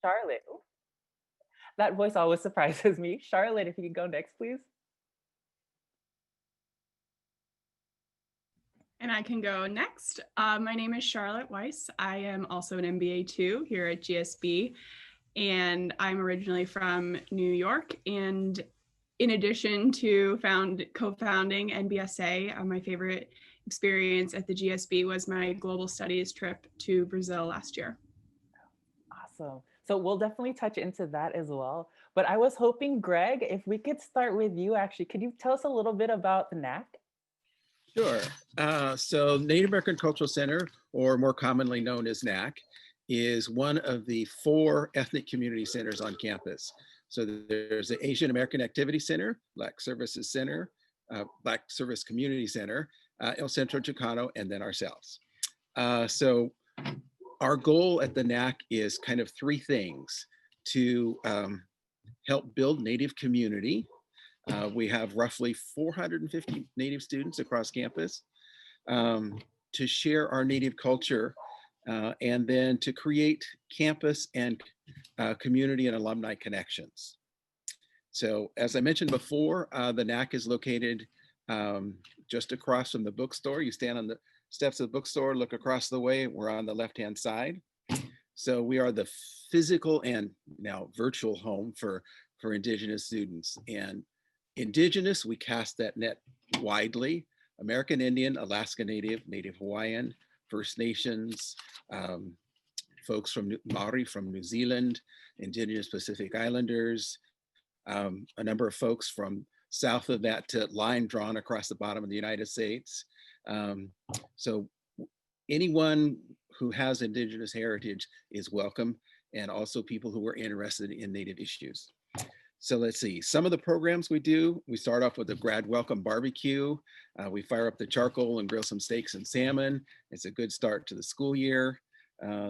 Charlotte. Ooh, that voice always surprises me. Charlotte, if you could go next, please. And I can go next. My name is Charlotte Weiss. I am also an MBA too here at GSB, and I'm originally from New York. And in addition to co-founding NBSA, my favorite experience at the GSB was my global studies trip to Brazil last year. Awesome. So we'll definitely touch into that as well. But I was hoping, Greg, if we could start with you, actually, could you tell us a little bit about the NAC? Sure. So Native American Cultural Center, or more commonly known as NAC, is one of the 4 ethnic community centers on campus. So there's the Asian American Activity Center, Black Services Center, Black Service Community Center, El Centro Chicano, and then ourselves. So our goal at the NAC is kind of 3 things: to help build Native community. We have roughly 450 Native students across campus, to share our Native culture, and then to create campus and community and alumni connections. So as I mentioned before, the NAC is located just across from the bookstore. You stand on the steps of the bookstore, look across the way, we're on the left-hand side. So we are the physical and now virtual home for Indigenous students. And Indigenous, we cast that net widely: American Indian, Alaska Native, Native Hawaiian, First Nations, folks from Maori from New Zealand, Indigenous Pacific Islanders, a number of folks from south of that to line drawn across the bottom of the United States. So anyone who has Indigenous heritage is welcome, and also people who are interested in Native issues. So let's see, some of the programs we do: we start off with a grad welcome barbecue. We fire up the charcoal and grill some steaks and salmon. It's a good start to the school year.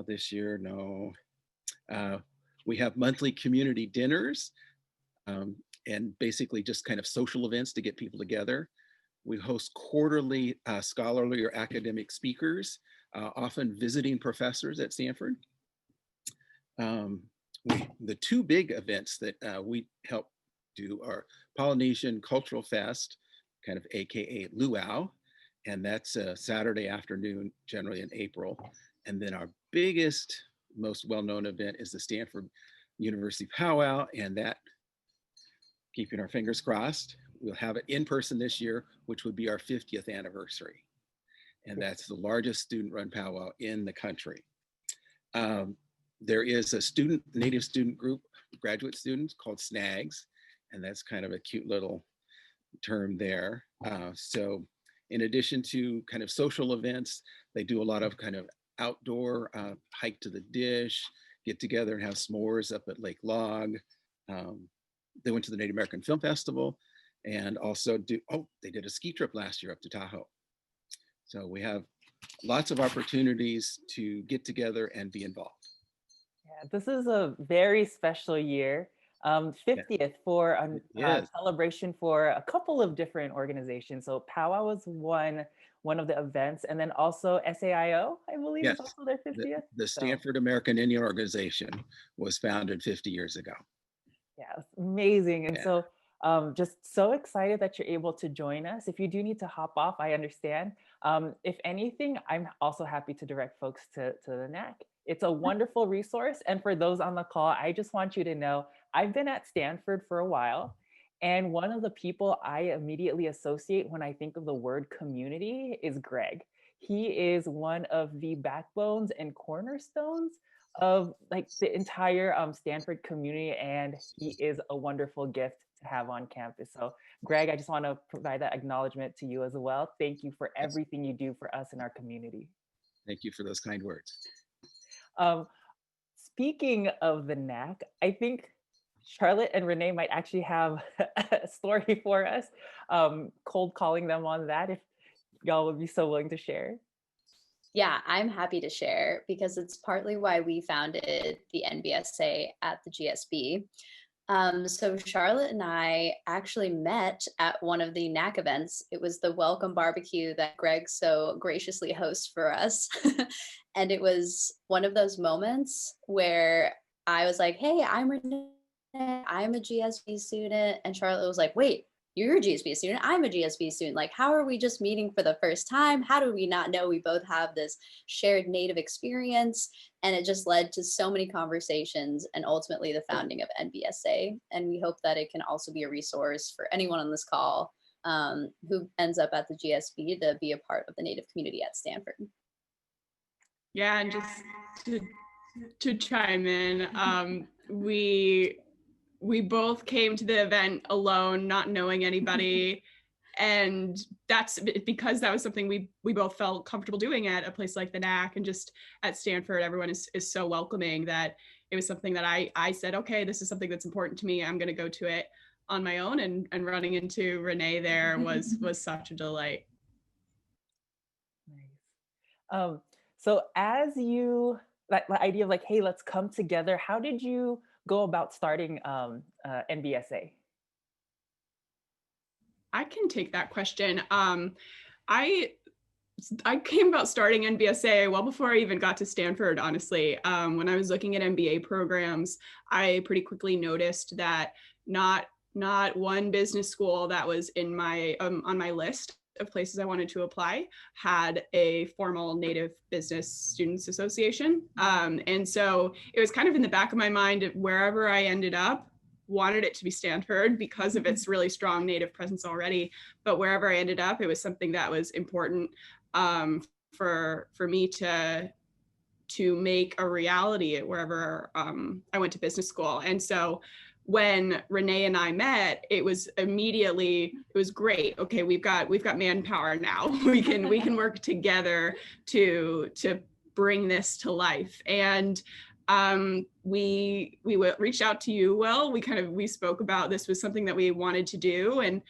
This year, no. We have monthly community dinners, and basically just kind of social events to get people together. We host quarterly scholarly or academic speakers, often visiting professors at Stanford. The 2 big events that we help do are Polynesian Cultural Fest, kind of AKA Luau, and that's a Saturday afternoon, generally in April. And then our biggest, most well-known event is the Stanford University Powwow, and that, keeping our fingers crossed, we'll have it in person this year, which would be our 50th anniversary. And that's the largest student-run powwow in the country. There is a Native student group, graduate students, called SNAGs, and that's kind of a cute little term there. So in addition to kind of social events, they do a lot of kind of outdoor hike to the dish, get together and have s'mores up at Lake Log. They went to the Native American Film Festival, and also they did a ski trip last year up to Tahoe. So we have lots of opportunities to get together and be involved. Yeah, this is a very special year, 50th for a celebration for a couple of different organizations. So Powwow was one of the events, and then also SAIO, I believe, is also their 50th. The Stanford American Indian Organization was founded 50 years ago. Yeah, it's amazing. And so just so excited that you're able to join us. If you do need to hop off, I understand. If anything, I'm also happy to direct folks to the NAC. It's a wonderful resource. And for those on the call, I just want you to know, I've been at Stanford for a while. And one of the people I immediately associate when I think of the word community is Greg. He is one of the backbones and cornerstones of like the entire Stanford community. And he is a wonderful gift to have on campus. So Greg, I just want to provide that acknowledgement to you as well. Thank you for everything you do for us in our community. Thank you for those kind words. Speaking of the NAC, I think Charlotte and Renee might actually have a story for us, cold calling them on that, if y'all would be so willing to share. Yeah, I'm happy to share because it's partly why we founded the NBSA at the GSB. So Charlotte and I actually met at one of the NAC events. It was the welcome barbecue that Greg so graciously hosts for us. And it was one of those moments where I was like, hey, I'm Renee, I'm a GSB student. And Charlotte was like, wait, you're a GSB student, I'm a GSB student. Like, how are we just meeting for the first time? How do we not know we both have this shared Native experience? And it just led to so many conversations and ultimately the founding of NBSA. And we hope that it can also be a resource for anyone on this call who ends up at the GSB to be a part of the Native community at Stanford. Yeah, and just to chime in, we both came to the event alone, not knowing anybody. And that's because that was something we both felt comfortable doing at a place like the NAC, and just at Stanford, everyone is so welcoming that it was something that I said, okay, this is something that's important to me. I'm going to go to it on my own, and running into Renee there was such a delight. Nice. So as you, that idea of like, hey, let's come together, how did you go about starting NBSA? I can take that question. I came about starting NBSA well before I even got to Stanford, honestly. When I was looking at MBA programs, I pretty quickly noticed that not one business school that was in my on my list of places I wanted to apply had a formal Native Business Students Association. And so it was kind of in the back of my mind, wherever I ended up, wanted it to be Stanford because of its really strong Native presence already. But wherever I ended up, it was something that was important for me to make a reality at wherever I went to business school. And so when Renee and I met, it was great. Okay, we've got manpower now. We can work together to bring this to life. And we reached out to you, Will. We spoke about this was something that we wanted to do, and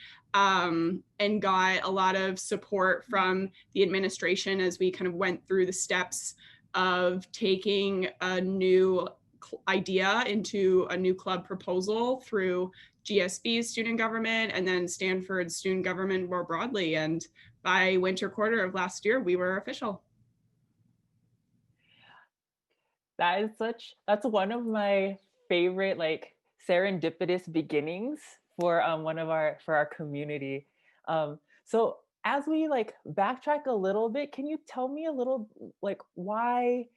got a lot of support from the administration as we kind of went through the steps of taking a new idea into a new club proposal through GSB's student government and then Stanford's student government more broadly. And by winter quarter of last year, we were official. That's one of my favorite like serendipitous beginnings for for our community. So as we like backtrack a little bit, can you tell me a little like why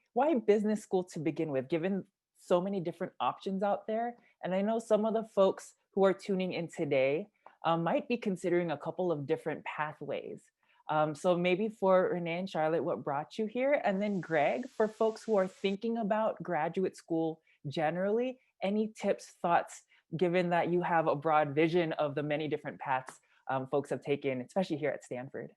business school to begin with, given so many different options out there? And I know some of the folks who are tuning in today might be considering a couple of different pathways. So maybe for Renee and Charlotte, what brought you here? And then Greg, for folks who are thinking about graduate school generally, any tips, thoughts, given that you have a broad vision of the many different paths folks have taken, especially here at Stanford?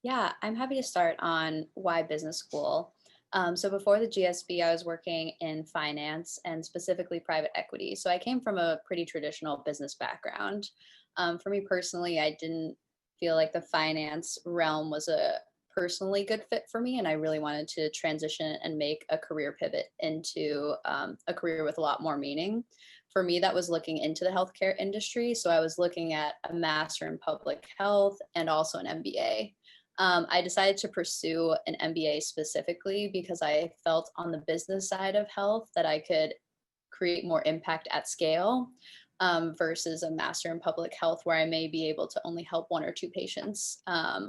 Yeah, I'm happy to start on why business school. So before the GSB, I was working in finance and specifically private equity. So I came from a pretty traditional business background. For me personally, I didn't feel like the finance realm was a personally good fit for me. And I really wanted to transition and make a career pivot into a career with a lot more meaning. For me, that was looking into the healthcare industry. So I was looking at a master in public health and also an MBA. I decided to pursue an MBA specifically because I felt on the business side of health that I could create more impact at scale versus a master in public health where I may be able to only help one or two patients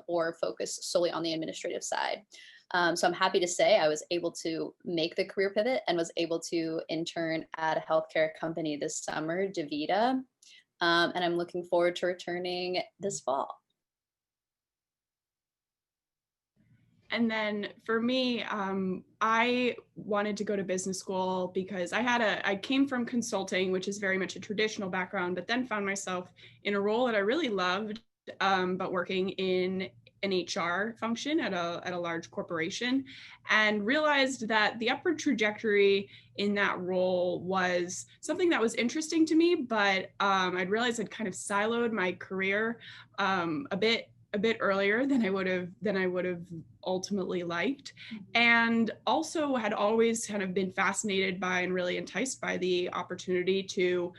or focus solely on the administrative side. So I'm happy to say I was able to make the career pivot and was able to intern at a healthcare company this summer, DaVita, and I'm looking forward to returning this fall. And then for me, I wanted to go to business school because I came from consulting, which is very much a traditional background, but then found myself in a role that I really loved, but working in an HR function at a large corporation, and realized that the upward trajectory in that role was something that was interesting to me, but I'd realized I'd kind of siloed my career a bit earlier than I would have ultimately liked, and also had always kind of been fascinated by and really enticed by the opportunity to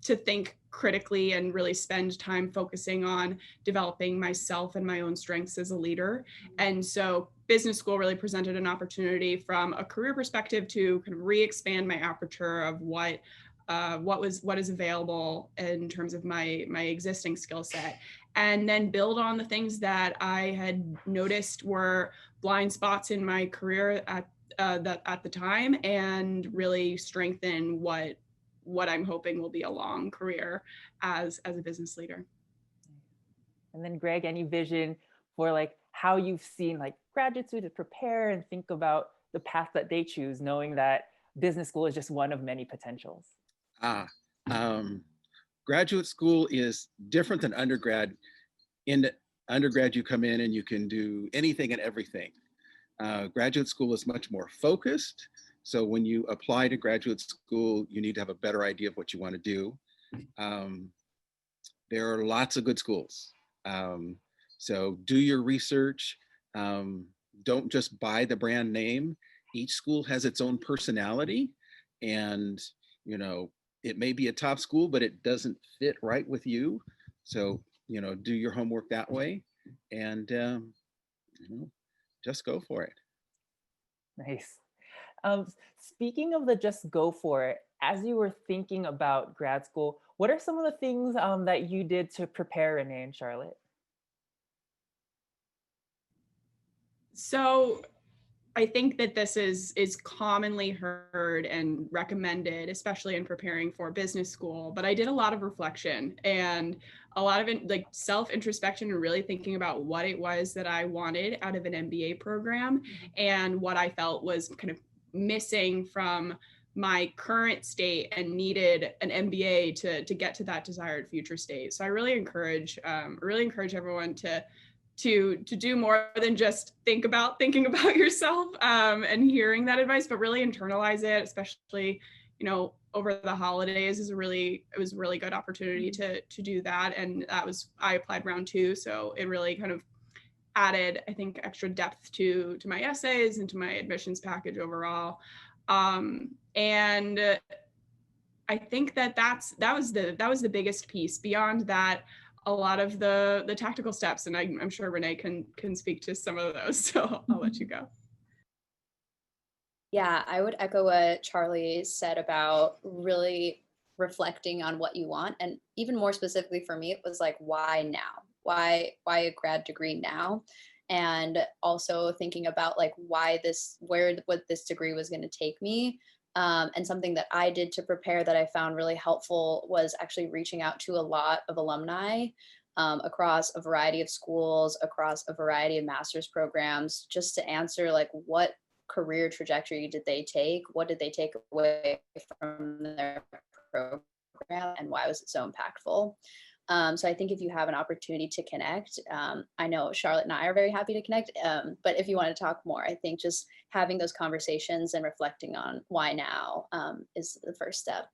think critically and really spend time focusing on developing myself and my own strengths as a leader. And so business school really presented an opportunity from a career perspective to kind of re-expand my aperture of what is available in terms of my existing skill set, and then build on the things that I had noticed were blind spots in my career at the time, and really strengthen what I'm hoping will be a long career as a business leader. And then Greg, any vision for like how you've seen like graduate students prepare and think about the path that they choose, knowing that business school is just one of many potentials? Graduate school is different than undergrad. In undergrad, you come in and you can do anything and everything. Graduate school is much more focused. So when you apply to graduate school, you need to have a better idea of what you want to do. There are lots of good schools. So do your research. Don't just buy the brand name. Each school has its own personality, and you know, it may be a top school, but it doesn't fit right with you. So, you know, do your homework that way, and you know, just go for it. Nice. Speaking of the just go for it, as you were thinking about grad school, what are some of the things that you did to prepare, Renee and Charlotte? So I think that this is commonly heard and recommended, especially in preparing for business school. But I did a lot of reflection and a lot of like self-introspection, and really thinking about what it was that I wanted out of an MBA program, and what I felt was kind of missing from my current state and needed an MBA to get to that desired future state. So I really encourage everyone to do more than just thinking about yourself and hearing that advice, but really internalize it, especially, you know, over the holidays it was a really good opportunity to do that. And I applied round 2. So it really kind of added, I think, extra depth to my essays and to my admissions package overall. And I think that was the biggest piece. Beyond that, a lot of the tactical steps, and I'm sure Renee can speak to some of those, so I'll let you go. Yeah, I would echo what Charlie said about really reflecting on what you want. And even more specifically for me, it was like, why now? Why a grad degree now? And also thinking about like what this degree was going to take me. And something that I did to prepare that I found really helpful was actually reaching out to a lot of alumni across a variety of schools, across a variety of master's programs, just to answer like what career trajectory did they take? What did they take away from their program, and why was it so impactful? So I think if you have an opportunity to connect, I know Charlotte and I are very happy to connect, but if you want to talk more, I think just having those conversations and reflecting on why now is the first step.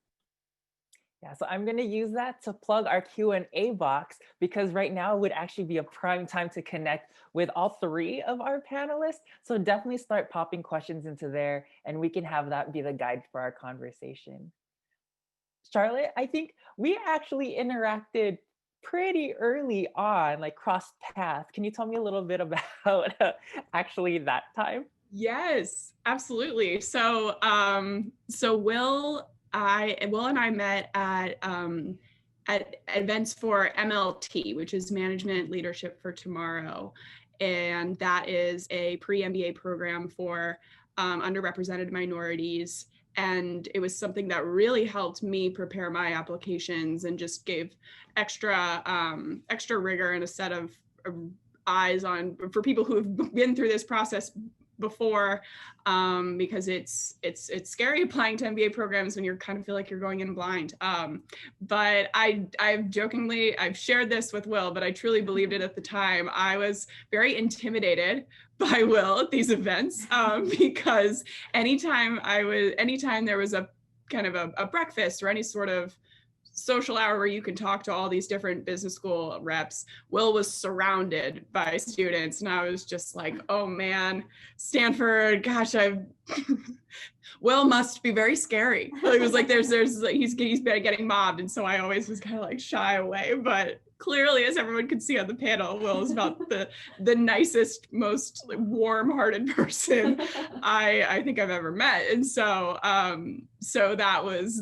Yeah, so I'm going to use that to plug our Q&A box, because right now would actually be a prime time to connect with all 3 of our panelists. So definitely start popping questions into there, and we can have that be the guide for our conversation. Charlotte, I think we actually interacted pretty early on, like crossed paths. Can you tell me a little bit about actually that time? Yes, absolutely. So Will and I met at events for MLT, which is Management Leadership for Tomorrow. And that is a pre-MBA program for underrepresented minorities. And it was something that really helped me prepare my applications and just gave extra rigor and a set of eyes on for people who have been through this process before, because it's scary applying to MBA programs when you kind of feel like you're going in blind. But I've shared this with Will, but I truly believed it at the time. I was very intimidated by Will at these events, because anytime there was a kind of a breakfast or any sort of social hour where you can talk to all these different business school reps, Will was surrounded by students. And I was just like, oh man, Stanford, gosh, Will must be very scary. It was like, he's been getting mobbed. And so I always was kind of like shy away, but clearly, as everyone could see on the panel, Will is about the nicest, most warm-hearted person I think I've ever met. And so so that was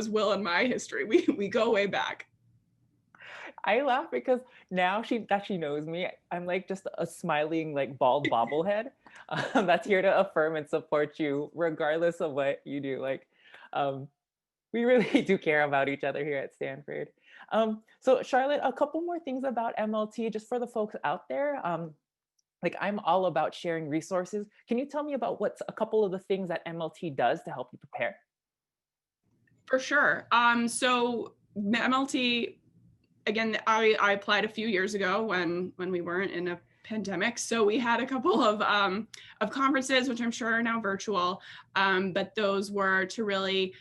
Will and my history. We go way back. I laugh because now that she knows me, I'm like just a smiling, like bald bobblehead that's here to affirm and support you regardless of what you do. Like, we really do care about each other here at Stanford. So Charlotte, a couple more things about MLT, just for the folks out there. Like, I'm all about sharing resources. Can you tell me about what's a couple of the things that MLT does to help you prepare? For sure. So MLT, again, I applied a few years ago when we weren't in a pandemic. So we had a couple of conferences, which I'm sure are now virtual, but those were to really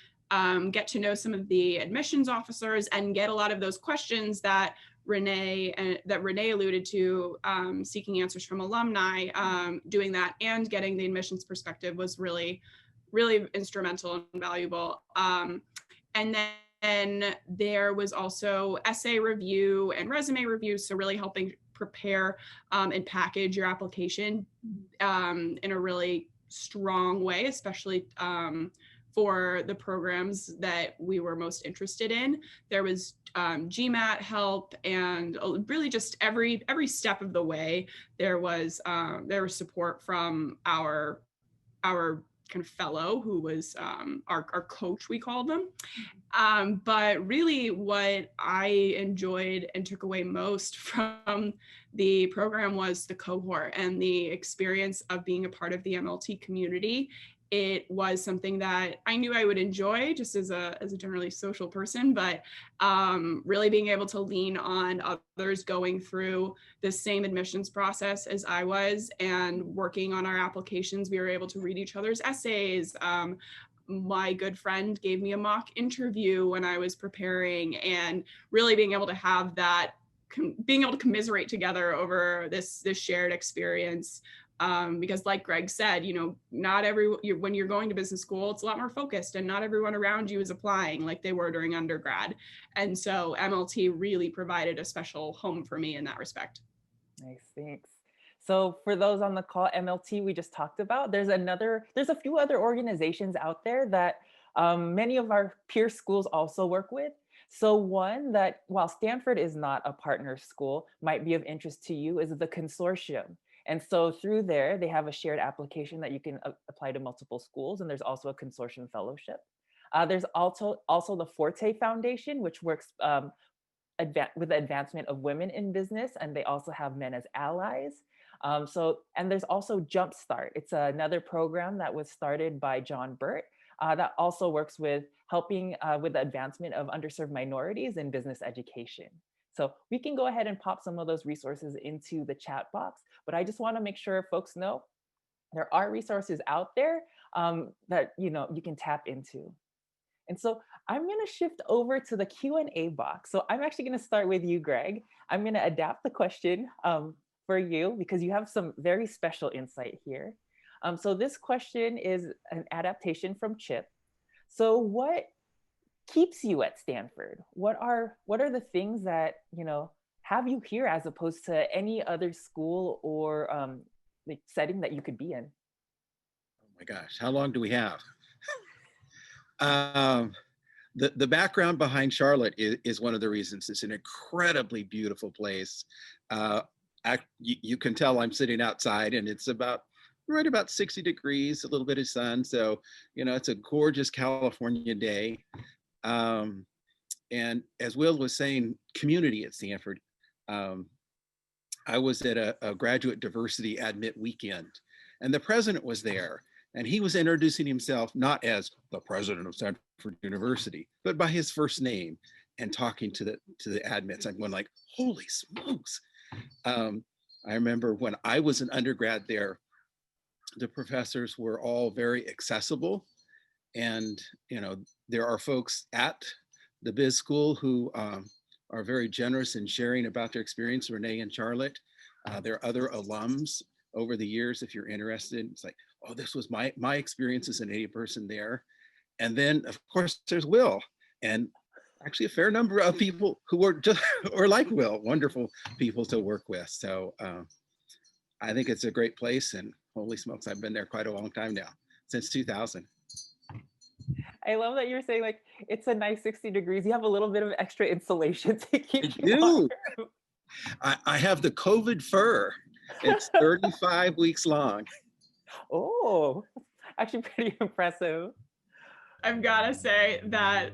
get to know some of the admissions officers and get a lot of those questions that Renee alluded to, seeking answers from alumni. Doing that and getting the admissions perspective was really, really instrumental and valuable. And then there was also essay review and resume review. So really helping prepare and package your application in a really strong way, especially for the programs that we were most interested in. There was GMAT help, and really just every step of the way there was support from our kind of fellow, who was our coach, we called them. But really what I enjoyed and took away most from the program was the cohort and the experience of being a part of the MLT community. It was something that I knew I would enjoy just as a generally social person, but really being able to lean on others going through the same admissions process as I was and working on our applications. We were able to read each other's essays. My good friend gave me a mock interview when I was preparing, and really being able to have that, being able to commiserate together over this shared experience. Because like Greg said, not when you're going to business school, it's a lot more focused, and not everyone around you is applying like they were during undergrad. And so MLT really provided a special home for me in that respect. Nice, thanks. So for those on the call, MLT we just talked about, there's a few other organizations out there that many of our peer schools also work with. So one that, while Stanford is not a partner school, might be of interest to you is the consortium. And so through there, they have a shared application that you can apply to multiple schools. And there's also a consortium fellowship. There's also the Forte Foundation, which works with the advancement of women in business. And they also have men as allies. And there's also Jumpstart. It's another program that was started by John Burt that also works with helping with the advancement of underserved minorities in business education. So we can go ahead and pop some of those resources into the chat box, but I just want to make sure folks know there are resources out there that you can tap into. And so I'm going to shift over to the Q&A box. So I'm actually going to start with you, Greg. I'm going to adapt the question for you because you have some very special insight here. So this question is an adaptation from Chip. So what keeps you at Stanford? What are the things that have you here as opposed to any other school or like setting that you could be in? Oh my gosh, how long do we have? The background behind Charlotte is one of the reasons. It's an incredibly beautiful place. You can tell I'm sitting outside, and it's right about 60 degrees, a little bit of sun. So it's a gorgeous California day. And as Will was saying, community at Stanford. I was at a graduate diversity admit weekend, and the president was there, and he was introducing himself not as the president of Stanford University, but by his first name, and talking to the admits. I'm going like, holy smokes. I remember when I was an undergrad there, the professors were all very accessible. And, there are folks at the Biz School, who are very generous in sharing about their experience, Renee and Charlotte. There are other alums over the years, if you're interested. It's like, oh, this was my experience as a Native person there. And then, of course, there's Will, and actually a fair number of people who were just, or like Will, wonderful people to work with. So I think it's a great place, and holy smokes, I've been there quite a long time now, since 2000. I love that you're saying like it's a nice 60 degrees. You have a little bit of extra insulation to keep I you do. warm. I have the COVID fur. It's 35 weeks long. Oh, actually pretty impressive. I've got to say that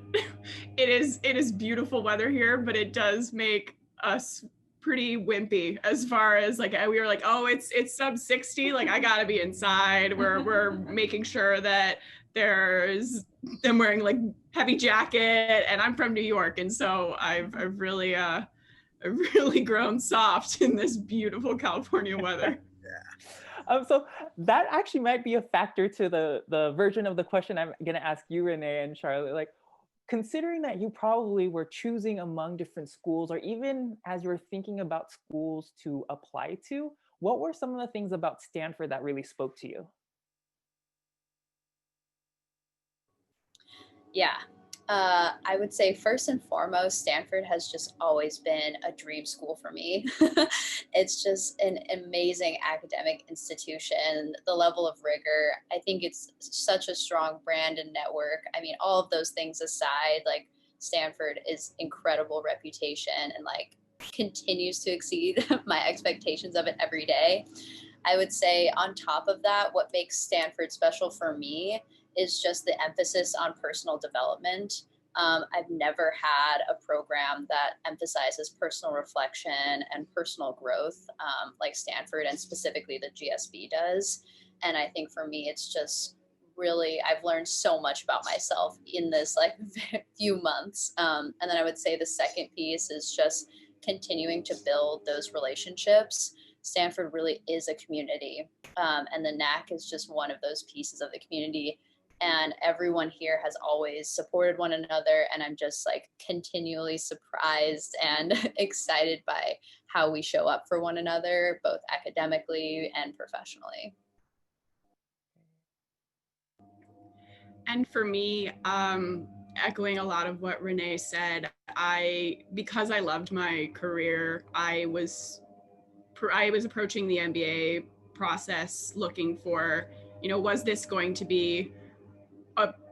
it is beautiful weather here, but it does make us pretty wimpy as far as like we were like, oh, it's sub 60, like I gotta be inside. We're making sure that I'm wearing like heavy jacket, and I'm from New York, and so I've really grown soft in this beautiful California weather. So that actually might be a factor to the version of the question I'm going to ask you, Renee and Charlotte. Like, considering that you probably were choosing among different schools, or even as you were thinking about schools to apply to, what were some of the things about Stanford that really spoke to you? Yeah. I would say first and foremost, Stanford has just always been a dream school for me. It's just an amazing academic institution. The level of rigor, I think it's such a strong brand and network. I mean, all of those things aside, like Stanford is incredible reputation and like continues to exceed my expectations of it every day. I would say on top of that, what makes Stanford special for me is just the emphasis on personal development. I've never had a program that emphasizes personal reflection and personal growth like Stanford and specifically the GSB does. And I think for me, it's just really, I've learned so much about myself in this like few months. And then I would say the second piece is just continuing to build those relationships. Stanford really is a community, and the NAC is just one of those pieces of the community. And everyone here has always supported one another, and I'm just like continually surprised and excited by how we show up for one another, both academically and professionally. And for me, echoing a lot of what Renee said, because I loved my career, I was approaching the MBA process looking for, was this going to be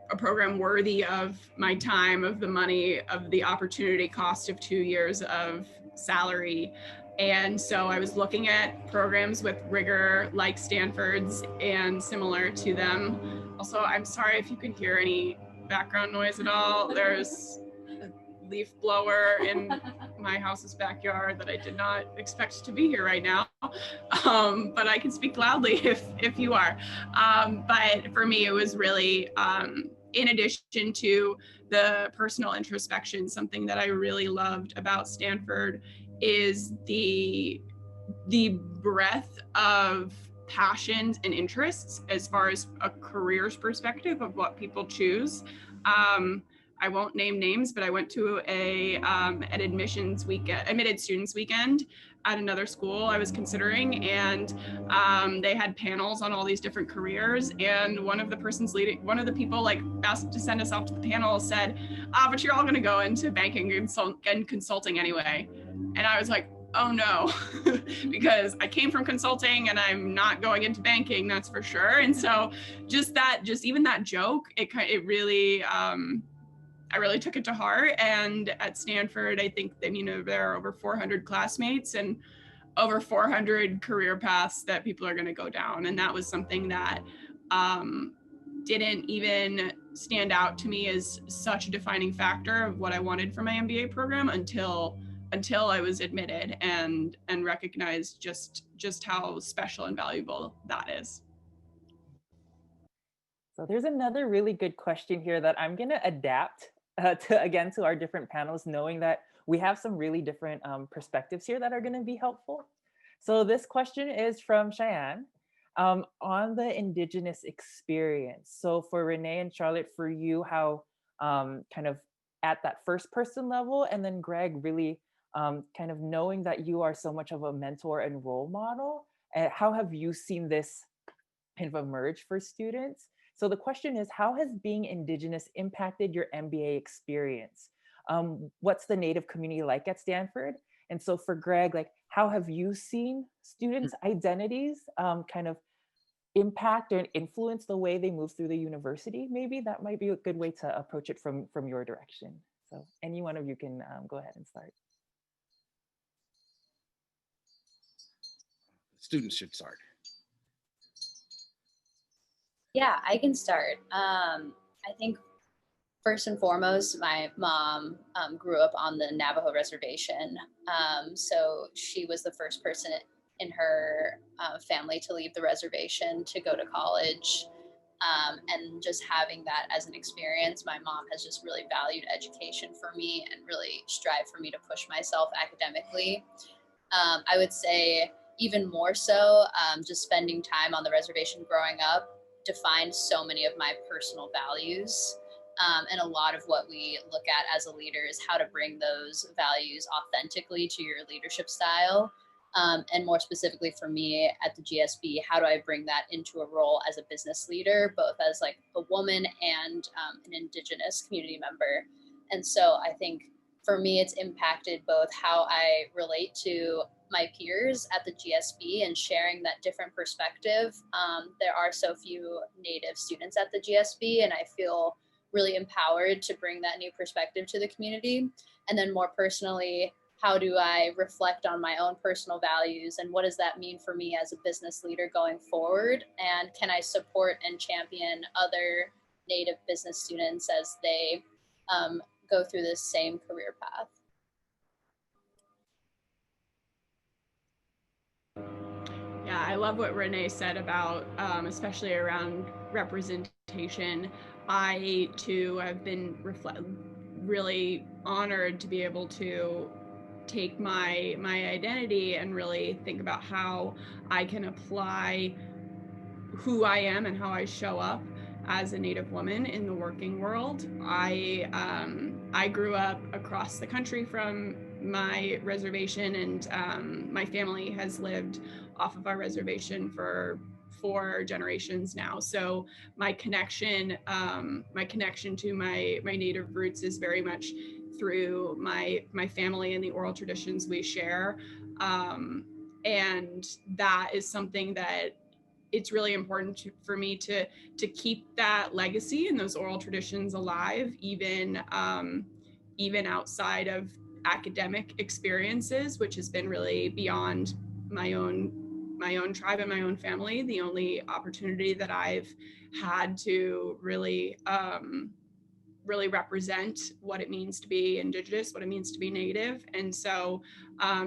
a program worthy of my time, of the money, of the opportunity cost of 2 years of salary. And so I was looking at programs with rigor like Stanford's and similar to them. Also, I'm sorry if you can hear any background noise at all. There's a leaf blower in my house's backyard that I did not expect to be here right now. But I can speak loudly if you are. But for me, it was really, in addition to the personal introspection, something that I really loved about Stanford is the breadth of passions and interests as far as a career's perspective of what people choose. I won't name names, but I went to an admitted students weekend at another school I was considering, and they had panels on all these different careers. And one of the people like asked to send us off to the panel said, but you're all going to go into banking and consulting anyway. And I was like, oh no, because I came from consulting and I'm not going into banking, that's for sure. And so just even that joke, it really, I really took it to heart. And at Stanford, I think that, there are over 400 classmates and over 400 career paths that people are going to go down. And that was something that didn't even stand out to me as such a defining factor of what I wanted from my MBA program until I was admitted and recognized just how special and valuable that is. So there's another really good question here that I'm going to adapt to our different panels, knowing that we have some really different perspectives here that are going to be helpful. So this question is from Cheyenne on the Indigenous experience. So for Renee and Charlotte, for you, how kind of at that first person level, and then Greg, really kind of knowing that you are so much of a mentor and role model. How have you seen this kind of emerge for students? So the question is, how has being Indigenous impacted your MBA experience? What's the Native community like at Stanford? And so for Greg, like, how have you seen students' identities kind of impact or influence the way they move through the university? Maybe that might be a good way to approach it from your direction. So any one of you can go ahead and start. Students should start. Yeah, I can start. I think first and foremost, my mom grew up on the Navajo reservation. So she was the first person in her family to leave the reservation to go to college. And just having that as an experience, my mom has just really valued education for me and really strived for me to push myself academically. I would say even more so, just spending time on the reservation growing up defined so many of my personal values. And a lot of what we look at as a leader is how to bring those values authentically to your leadership style. And more specifically for me at the GSB, how do I bring that into a role as a business leader, both as like a woman and an Indigenous community member. And so I think for me, it's impacted both how I relate to my peers at the GSB and sharing that different perspective. There are so few Native students at the GSB, and I feel really empowered to bring that new perspective to the community. And then more personally, how do I reflect on my own personal values and what does that mean for me as a business leader going forward? And can I support and champion other Native business students as they go through this same career path? Yeah, I love what Renee said about, especially around representation. I too have been really honored to be able to take my identity and really think about how I can apply who I am and how I show up as a Native woman in the working world. I grew up across the country from my reservation, and my family has lived off of our reservation for 4 generations now. So my connection to my Native roots is very much through my family and the oral traditions we share, and that is something that it's really important for me to keep that legacy and those oral traditions alive, even outside of academic experiences, which has been really beyond my own tribe and my own family. The only opportunity that I've had to really represent what it means to be Indigenous, what it means to be Native. And so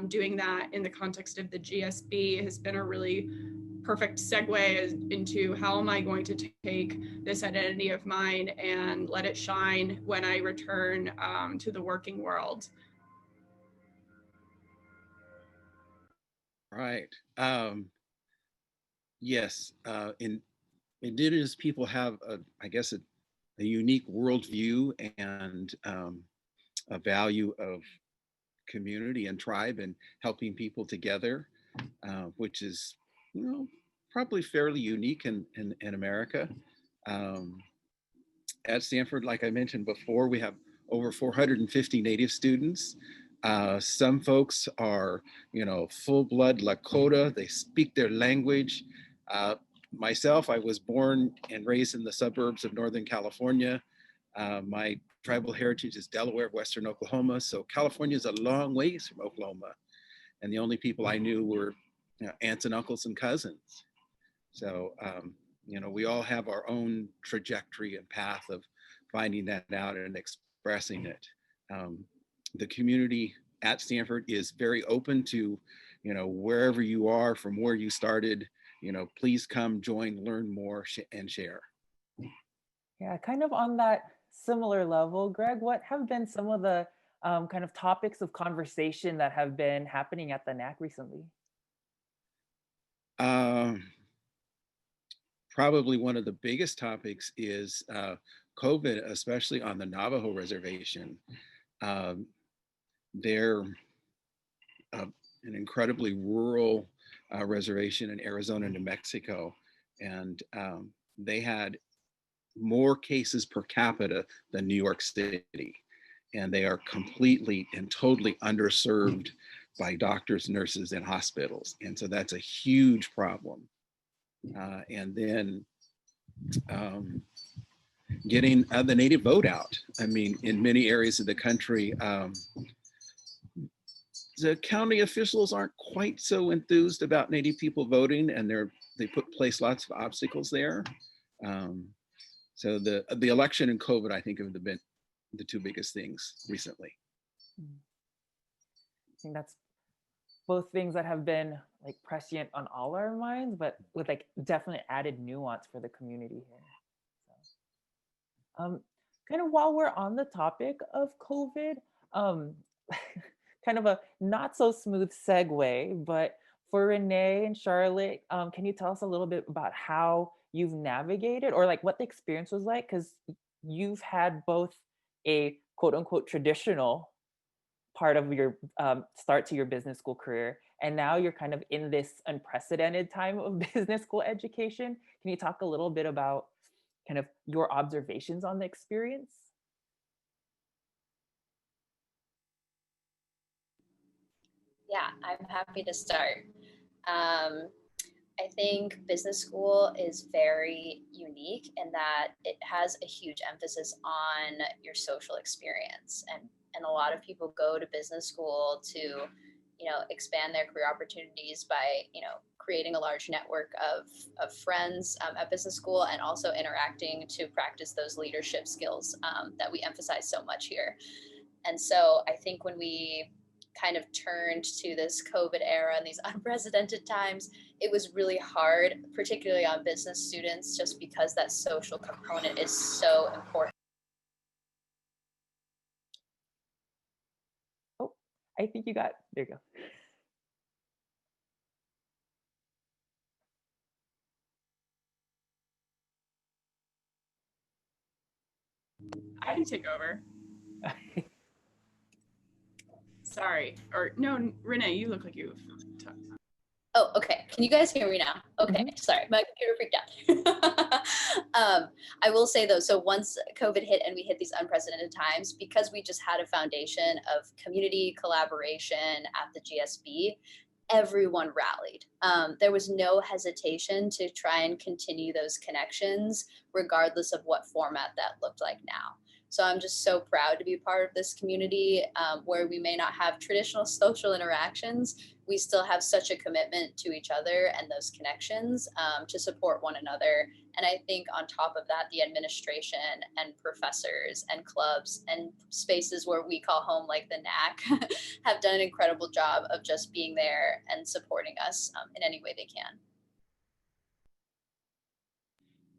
doing that in the context of the GSB has been a really perfect segue into how am I going to take this identity of mine and let it shine when I return to the working world. Right. Yes. Indigenous people have, I guess, a unique worldview and a value of community and tribe and helping people together, which is, probably fairly unique in America. At Stanford, like I mentioned before, we have over 450 Native students. Some folks are, full-blood Lakota. They speak their language. Myself, I was born and raised in the suburbs of Northern California. My tribal heritage is Delaware, Western Oklahoma. So California is a long ways from Oklahoma. And the only people I knew were aunts and uncles and cousins. So, we all have our own trajectory and path of finding that out and expressing it. The community at Stanford is very open to, wherever you are, from where you started, please come, join, learn more, and share. Yeah, kind of on that similar level, Greg, what have been some of the kind of topics of conversation that have been happening at the NAC recently? Probably one of the biggest topics is COVID, especially on the Navajo reservation, they're an incredibly rural reservation in Arizona and New Mexico. And they had more cases per capita than New York City. And they are completely and totally underserved by doctors, nurses, and hospitals. And so that's a huge problem. And then getting the Native vote out. I mean, in many areas of the country, the county officials aren't quite so enthused about Native people voting, and they place lots of obstacles there. So the election and COVID, I think, have been the two biggest things recently. I think that's both things that have been like prescient on all our minds, but with like definitely added nuance for the community here. So, kind of while we're on the topic of COVID, kind of a not so smooth segue, but for Renee and Charlotte, can you tell us a little bit about how you've navigated, or like what the experience was like? Because you've had both a quote unquote traditional part of your start to your business school career, and now you're kind of in this unprecedented time of business school education. Can you talk a little bit about kind of your observations on the experience? Yeah, I'm happy to start. I think business school is very unique in that it has a huge emphasis on your social experience, and a lot of people go to business school to, expand their career opportunities by, creating a large network of friends at business school, and also interacting to practice those leadership skills that we emphasize so much here. And so I think when we kind of turned to this COVID era and these unprecedented times, it was really hard, particularly on business students, just because that social component is so important. Oh, I think you got, there you go. I can take over. Sorry, or no, Renee, you look like you've talked. Oh, okay. Can you guys hear me now? Okay, sorry, my computer freaked out. I will say though, so once COVID hit and we hit these unprecedented times, because we just had a foundation of community collaboration at the GSB, everyone rallied. There was no hesitation to try and continue those connections, regardless of what format that looked like now. So I'm just so proud to be part of this community where we may not have traditional social interactions. We still have such a commitment to each other and those connections to support one another. And I think on top of that, the administration and professors and clubs and spaces where we call home, like the NAC, have done an incredible job of just being there and supporting us in any way they can.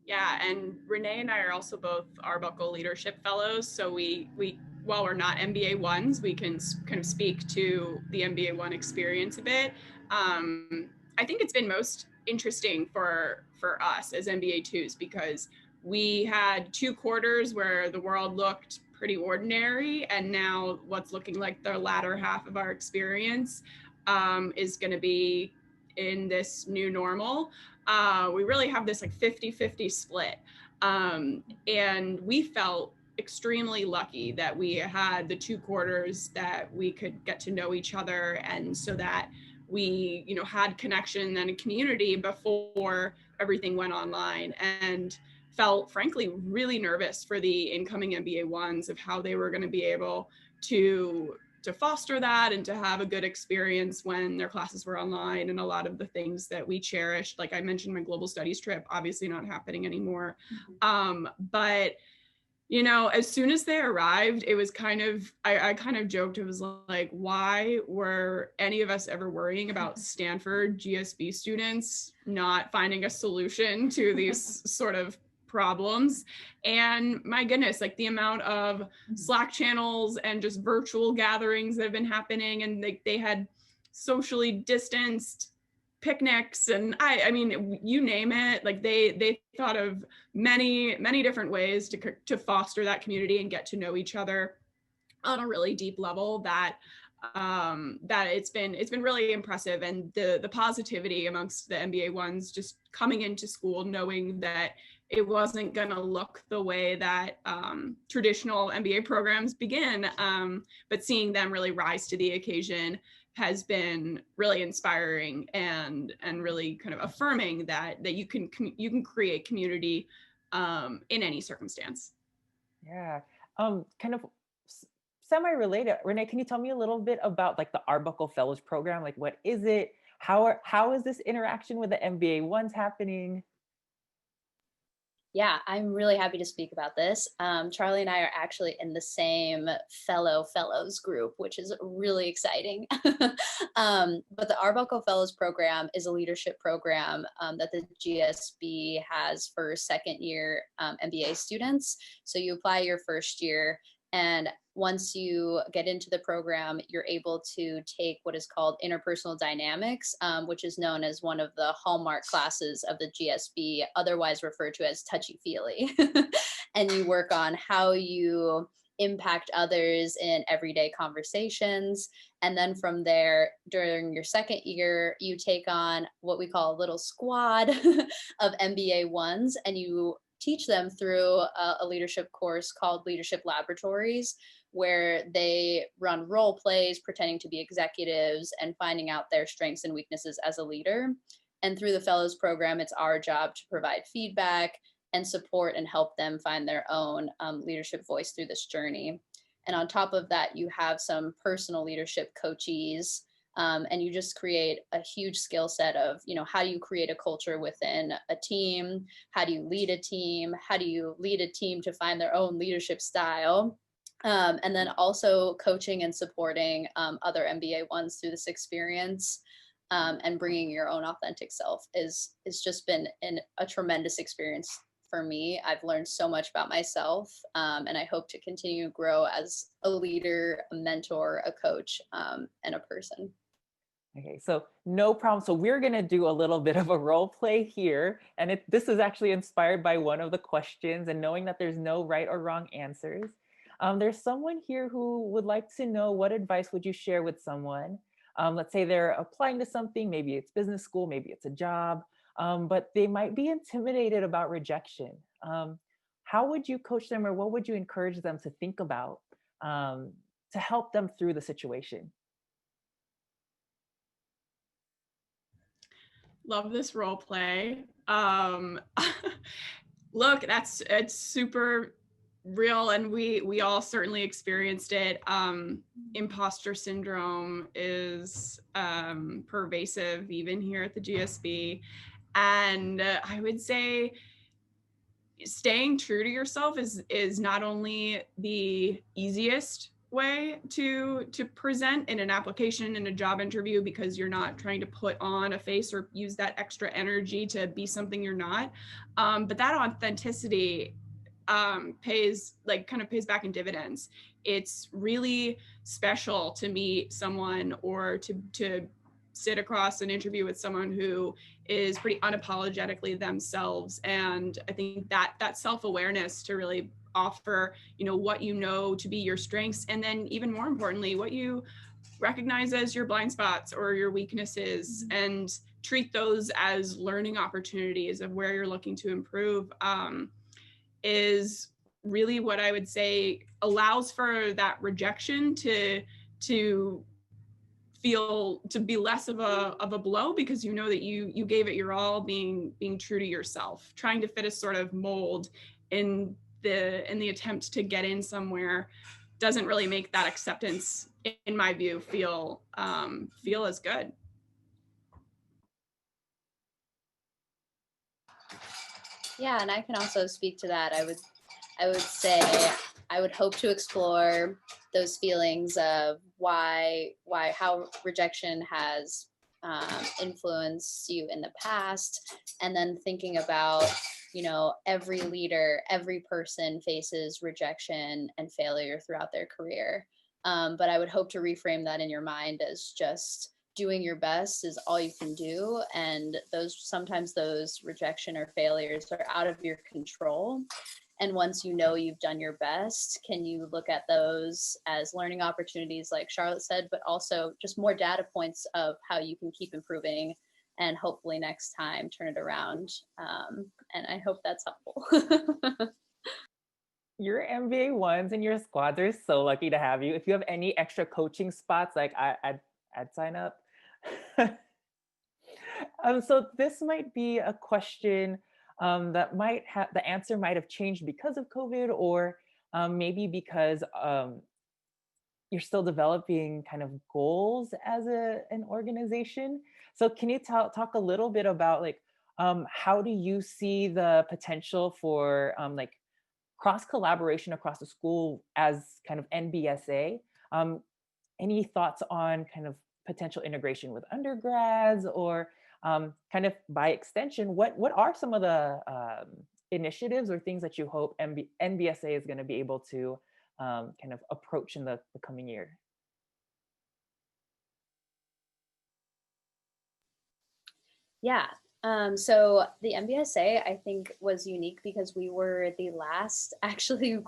Yeah, and Renee and I are also both Arbuckle Leadership Fellows. So we while we're not MBA ones, we can kind of speak to the MBA one experience a bit. I think it's been most interesting for us as MBA twos, because we had 2 quarters where the world looked pretty ordinary, and now what's looking like the latter half of our experience is going to be in this new normal. We really have this like 50-50 split. And we felt extremely lucky that we had the 2 quarters that we could get to know each other, and so that we, had connection and a community before everything went online, and felt frankly really nervous for the incoming MBA ones of how they were going to be able to foster that and to have a good experience when their classes were online. And a lot of the things that we cherished, like I mentioned, my global studies trip, obviously not happening anymore. But as soon as they arrived, it was kind of, I kind of joked, it was like, why were any of us ever worrying about Stanford GSB students not finding a solution to these sort of problems? And my goodness, like the amount of Slack channels and just virtual gatherings that have been happening, and they had socially distanced picnics, and I mean, you name it. Like they thought of many different ways to foster that community and get to know each other on a really deep level that it's been really impressive. And the positivity amongst the MBA ones just coming into school knowing that it wasn't going to look the way that traditional MBA programs begin, but seeing them really rise to the occasion has been really inspiring and really kind of affirming that you can create community in any circumstance. Yeah. Kind of semi-related. Renee, can you tell me a little bit about like the Arbuckle Fellows Program? Like, what is it? How is this interaction with the MBA ones happening? Yeah, I'm really happy to speak about this. Charlie and I are actually in the same fellows group, which is really exciting. But the Arbuckle Fellows Program is a leadership program that the GSB has for second year MBA students. So you apply your first year, and once you get into the program, you're able to take what is called interpersonal dynamics, which is known as one of the hallmark classes of the GSB, otherwise referred to as touchy-feely. And you work on how you impact others in everyday conversations. And then from there, during your second year, you take on what we call a little squad of MBA ones, and you teach them through a leadership course called Leadership Laboratories, where they run role plays, pretending to be executives and finding out their strengths and weaknesses as a leader. And through the Fellows Program, it's our job to provide feedback and support and help them find their own leadership voice through this journey. And on top of that, you have some personal leadership coachees, and you just create a huge skill set of, how do you create a culture within a team? How do you lead a team? How do you lead a team to find their own leadership style? And then also coaching and supporting other MBA ones through this experience, and bringing your own authentic self is just been a tremendous experience for me. I've learned so much about myself, and I hope to continue to grow as a leader, a mentor, a coach, and a person. Okay, so no problem. So we're going to do a little bit of a role play here. And this is actually inspired by one of the questions, and knowing that there's no right or wrong answers. There's someone here who would like to know, what advice would you share with someone? Let's say they're applying to something, maybe it's business school, maybe it's a job, but they might be intimidated about rejection. How would you coach them, or what would you encourage them to think about to help them through the situation? Love this role play. Look, it's super real, and we all certainly experienced it. Imposter syndrome is pervasive even here at the GSB, and I would say staying true to yourself is not only the easiest way to present in an application, in a job interview, because you're not trying to put on a face or use that extra energy to be something you're not, but that authenticity pays back in dividends. It's really special to meet someone, or to sit across an interview with someone who is pretty unapologetically themselves. And I think that self-awareness to really offer, what to be your strengths, and then even more importantly, what you recognize as your blind spots or your weaknesses, and treat those as learning opportunities of where you're looking to improve, is really what I would say allows for that rejection to be less of a blow, because that you gave it your all, being true to yourself. Trying to fit a sort of mold in the attempt to get in somewhere doesn't really make that acceptance, in my view, feel as good. Yeah, and I can also speak to that. I would say I would hope to explore those feelings of how rejection has influenced you in the past, and then thinking about, every leader, every person faces rejection and failure throughout their career. But I would hope to reframe that in your mind as just doing your best is all you can do. And sometimes those rejection or failures are out of your control. And once you know you've done your best, can you look at those as learning opportunities, like Charlotte said, but also just more data points of how you can keep improving and hopefully next time turn it around. And I hope that's helpful. Your MBA ones and your squads are so lucky to have you. If you have any extra coaching spots, like I'd sign up. So this might be a question that might have, the answer might have changed because of COVID, or maybe because you're still developing kind of goals as an organization. So can you talk a little bit about like, how do you see the potential for like cross collaboration across the school as kind of NBSA? Any thoughts on kind of potential integration with undergrads, or kind of by extension, what are some of the initiatives or things that you hope NBSA is going to be able to kind of approach in the coming year? Yeah. So the NBSA, I think, was unique because we were the last actually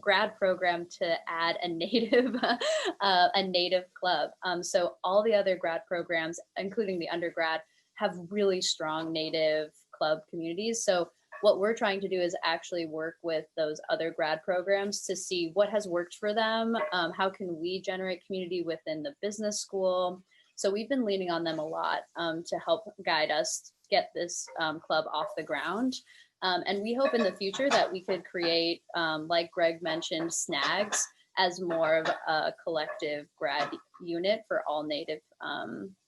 grad program to add a native club. So all the other grad programs, including the undergrad, have really strong native club communities. So what we're trying to do is actually work with those other grad programs to see what has worked for them. How can we generate community within the business school? So we've been leaning on them a lot to help guide us get this club off the ground. And we hope in the future that we could create, like Greg mentioned, snags as more of a collective grad unit for all Native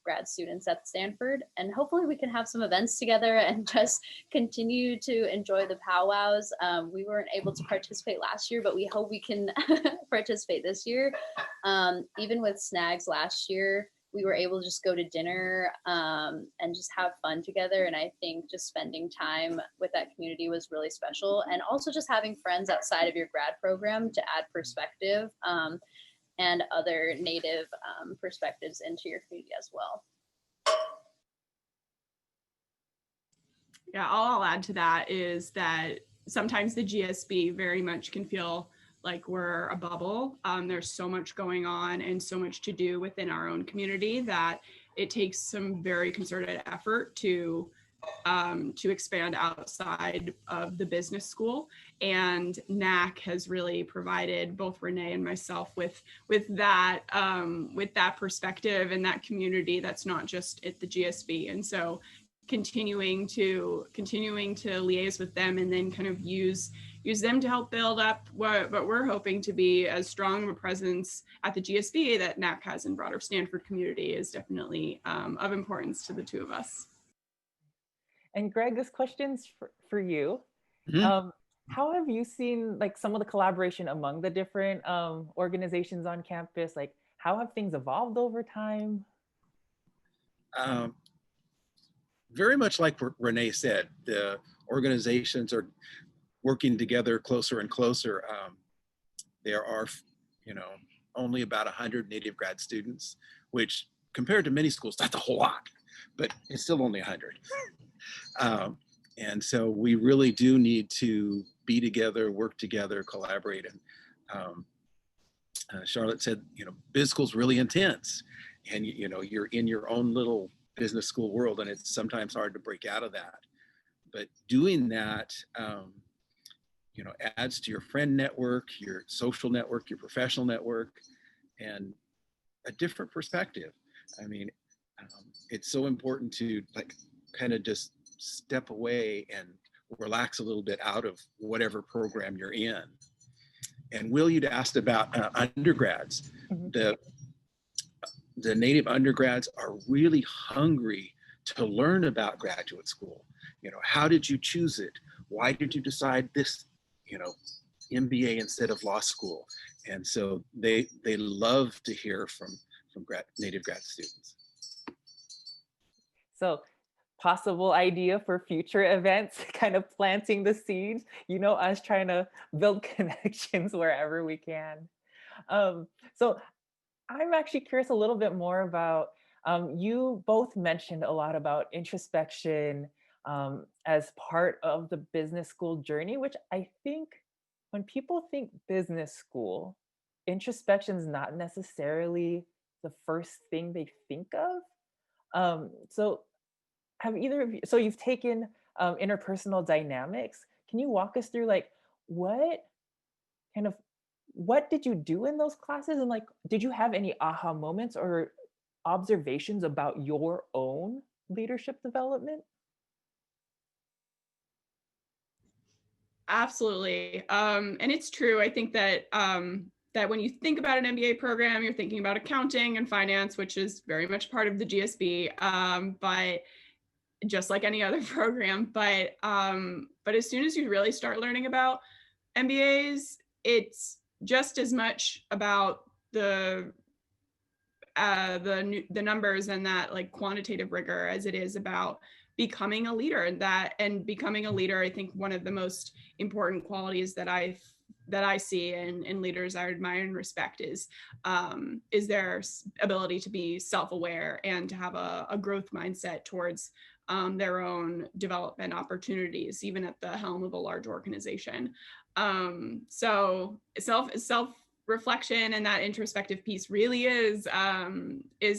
grad students at Stanford. And hopefully we can have some events together and just continue to enjoy the powwows. We weren't able to participate last year, but we hope we can participate this year. Even with snags last year, we were able to just go to dinner and just have fun together. And I think just spending time with that community was really special. And also just having friends outside of your grad program to add perspective and other Native perspectives into your community as well. Yeah, all I'll add to that is that sometimes the GSB very much can feel like we're a bubble. There's so much going on and so much to do within our own community that it takes some very concerted effort to expand outside of the business school. And NAC has really provided both Renee and myself with that perspective and that community that's not just at the GSB. And so continuing to liaise with them and then kind of use them to help build up what we're hoping to be as strong of a presence at the GSB that NAC has in broader Stanford community is definitely of importance to the two of us. And Greg, this question's for you. Mm-hmm. How have you seen like some of the collaboration among the different organizations on campus? Like, how have things evolved over time? Very much like Renee said, the organizations are working together closer and closer. There are, only about 100 Native grad students, which compared to many schools, that's a whole lot, but it's still only 100. And so we really do need to be together, work together, collaborate. And Charlotte said, biz school's really intense, and you're in your own little business school world, and it's sometimes hard to break out of that. But doing that, adds to your friend network, your social network, your professional network, and a different perspective. I mean, it's so important to kind of just step away and relax a little bit out of whatever program you're in. And Will, you'd asked about undergrads. Mm-hmm. The Native undergrads are really hungry to learn about graduate school. How did you choose it? Why did you decide this, MBA instead of law school? And so they love to hear from Native grad students. So possible idea for future events, kind of planting the seeds, us trying to build connections wherever we can. So I'm actually curious a little bit more about You both mentioned a lot about introspection as part of the business school journey, which I think when people think business school, introspection is not necessarily the first thing they think of. So have either of you, so you've taken interpersonal dynamics. Can you walk us through like what kind of what did you do in those classes, and like did you have any aha moments or observations about your own leadership development? Absolutely. And it's true. I think that that when you think about an MBA program, you're thinking about accounting and finance, which is very much part of the GSB. But just like any other program, but as soon as you really start learning about MBAs, it's just as much about the numbers and that like quantitative rigor as it is about becoming a leader. And becoming a leader, I think one of the most important qualities that I see in leaders I admire and respect is their ability to be self-aware and to have a growth mindset towards their own development opportunities, even at the helm of a large organization. So self reflection and that introspective piece really is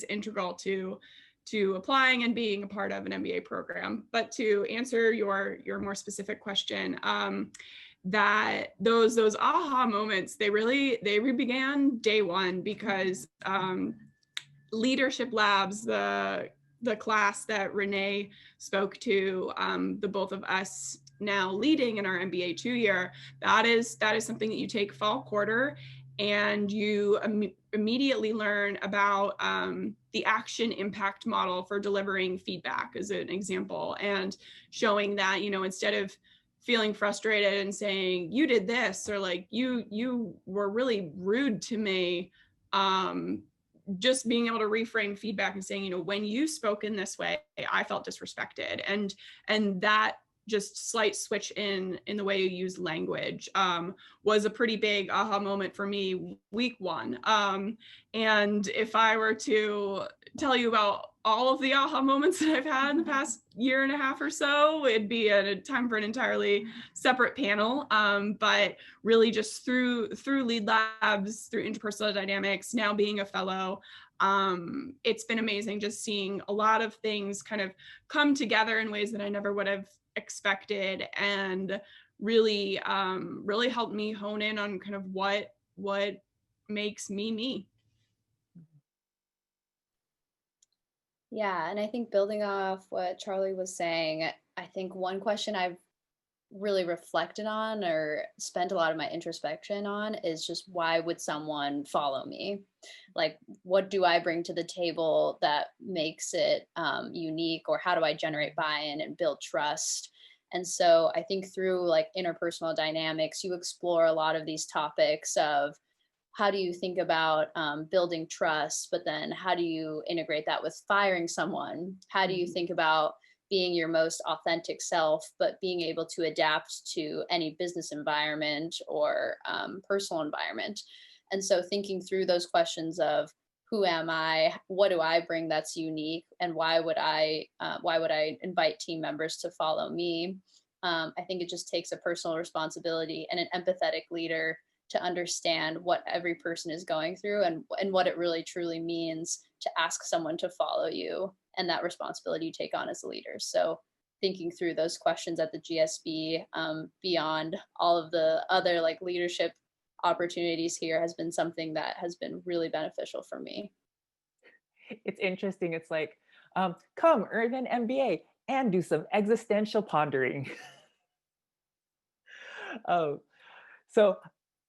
integral to applying and being a part of an MBA program. But to answer your more specific question, that those aha moments, they began day one, because leadership labs, the class that Renee spoke to, the both of us now leading in our MBA 2-year, that is something that you take fall quarter, and you immediately learn about the action impact model for delivering feedback, as an example, and showing that, instead of feeling frustrated and saying you did this, or like you were really rude to me, just being able to reframe feedback and saying, when you spoke in this way, I felt disrespected, and that just slight switch in the way you use language was a pretty big aha moment for me week one. And if I were to tell you about all of the aha moments that I've had in the past year and a half or so, it'd be a time for an entirely separate panel. But really just through lead labs, through interpersonal dynamics, now being a fellow, it's been amazing just seeing a lot of things kind of come together in ways that I never would have expected, and really helped me hone in on kind of what makes me me. Yeah, and I think building off what Charlie was saying, I think one question I've really reflected on or spent a lot of my introspection on is just, why would someone follow me? Like, what do I bring to the table that makes it unique, or how do I generate buy-in and build trust? And so I think through like interpersonal dynamics, you explore a lot of these topics of, how do you think about building trust, but then how do you integrate that with firing someone? How do you think about being your most authentic self, but being able to adapt to any business environment or personal environment? And so thinking through those questions of, who am I? What do I bring that's unique? And why would I invite team members to follow me? I think it just takes a personal responsibility and an empathetic leader to understand what every person is going through, and what it really truly means to ask someone to follow you, and that responsibility you take on as a leader. So thinking through those questions at the GSB, beyond all of the other like leadership opportunities here, has been something that has been really beneficial for me. It's interesting. It's like, come earn an MBA and do some existential pondering. Oh, so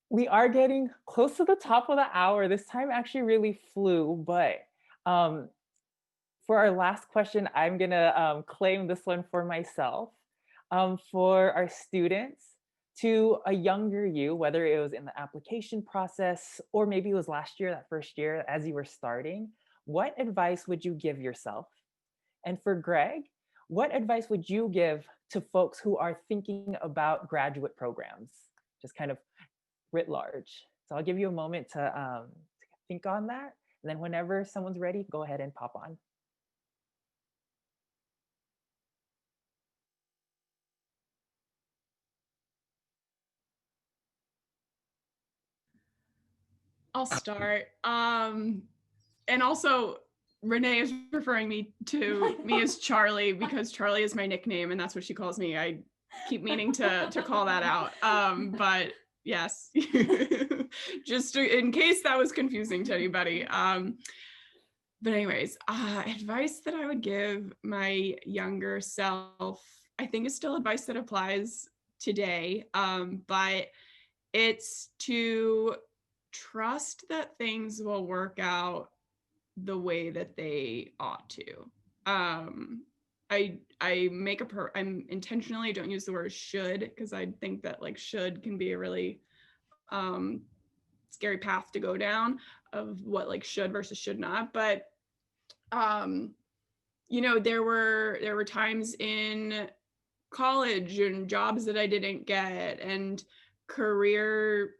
we are getting close to the top of the hour. This time actually really flew, but for our last question, I'm gonna claim this one for myself. For our students, to a younger you, whether it was in the application process or maybe it was last year, that first year as you were starting, what advice would you give yourself? And for Greg, what advice would you give to folks who are thinking about graduate programs, just kind of writ large? So I'll give you a moment to think on that. And then whenever someone's ready, go ahead and pop on. I'll start. And also, Renee is referring to me as Charlie because Charlie is my nickname and that's what she calls me. I keep meaning to call that out. But yes, just in case that was confusing to anybody. But anyways, advice that I would give my younger self, I think is still advice that applies today. But it's to trust that things will work out the way that they ought to. I I'm intentionally don't use the word should because I think that like should can be a really scary path to go down of what like should versus should not. But you know, there were times in college and jobs that I didn't get and career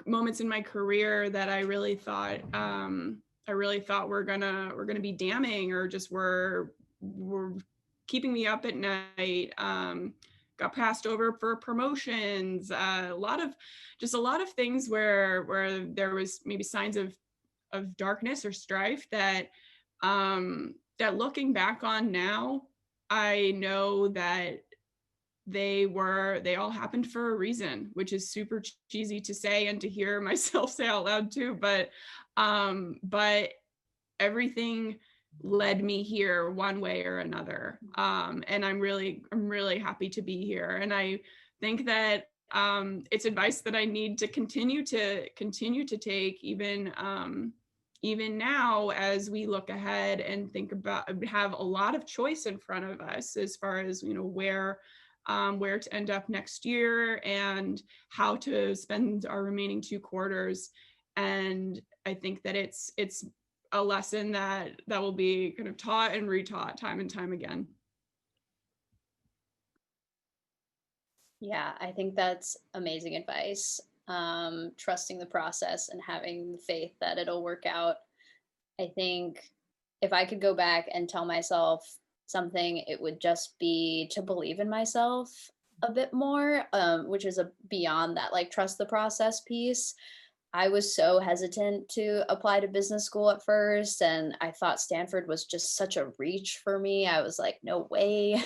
moments in my career that I really thought were gonna be damning or just were keeping me up at night. Got passed over for promotions, a lot of things where there was maybe signs of darkness or strife that that looking back on now, I know that they all happened for a reason, which is super cheesy to say and to hear myself say out loud too. But everything led me here one way or another. And I'm really happy to be here. And I think that it's advice that I need to continue to take even now as we look ahead and think about have a lot of choice in front of us as far as, you know, where to end up next year and how to spend our remaining 2 quarters. And I think that it's a lesson that will be kind of taught and retaught time and time again. Yeah, I think that's amazing advice. Trusting the process and having the faith that it'll work out. I think if I could go back and tell myself something, it would just be to believe in myself a bit more, which is beyond that, like trust the process piece. I was so hesitant to apply to business school at first, and I thought Stanford was just such a reach for me. I was like, no way.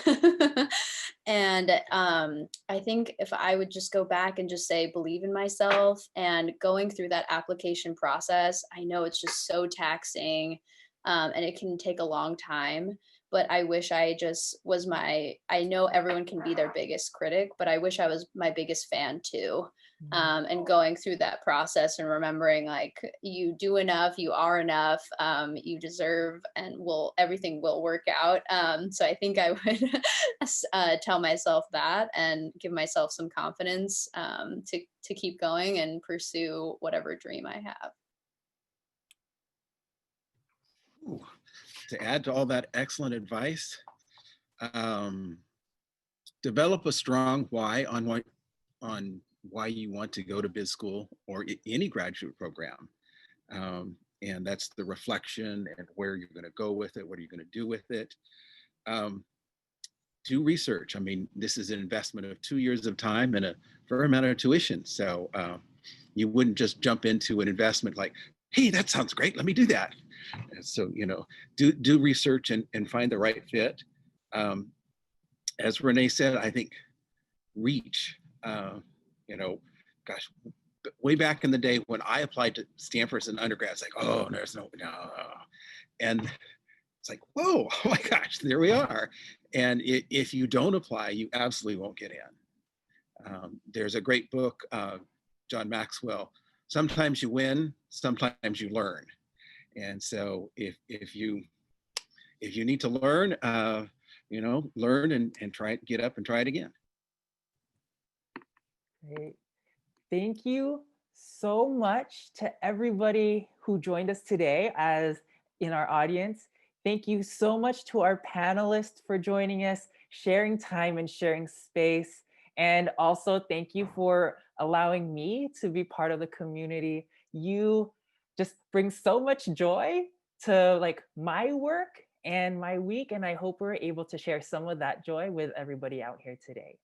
And I think if I would just go back and just say, believe in myself, and going through that application process, I know it's just so taxing, and it can take a long time. But I wish I just was I know everyone can be their biggest critic, but I wish I was my biggest fan too. And going through that process and remembering like you do enough, you are enough, you deserve, and everything will work out. So I think I would tell myself that and give myself some confidence to keep going and pursue whatever dream I have. Ooh, to add to all that excellent advice, develop a strong why on why you want to go to biz school or any graduate program. And that's the reflection and where you're going to go with it, what are you going to do with it. Do research. I mean, this is an investment of 2 years of time and a fair amount of tuition. So you wouldn't just jump into an investment like, hey, that sounds great, let me do that. And so, you know, do research and find the right fit. As Renee said, I think reach. You know, gosh, way back in the day when I applied to Stanford as an undergrad, it's like, oh, there's no. And it's like, whoa, oh my gosh, there we are. And if you don't apply, you absolutely won't get in. There's a great book, John Maxwell, sometimes you win, sometimes you learn. And so if you need to learn, you know, learn and try it, get up and try it again. Great. Thank you so much to everybody who joined us today as in our audience. Thank you so much to our panelists for joining us, sharing time and sharing space. And also thank you for allowing me to be part of the community. You just bring so much joy to like my work and my week. And I hope we're able to share some of that joy with everybody out here today.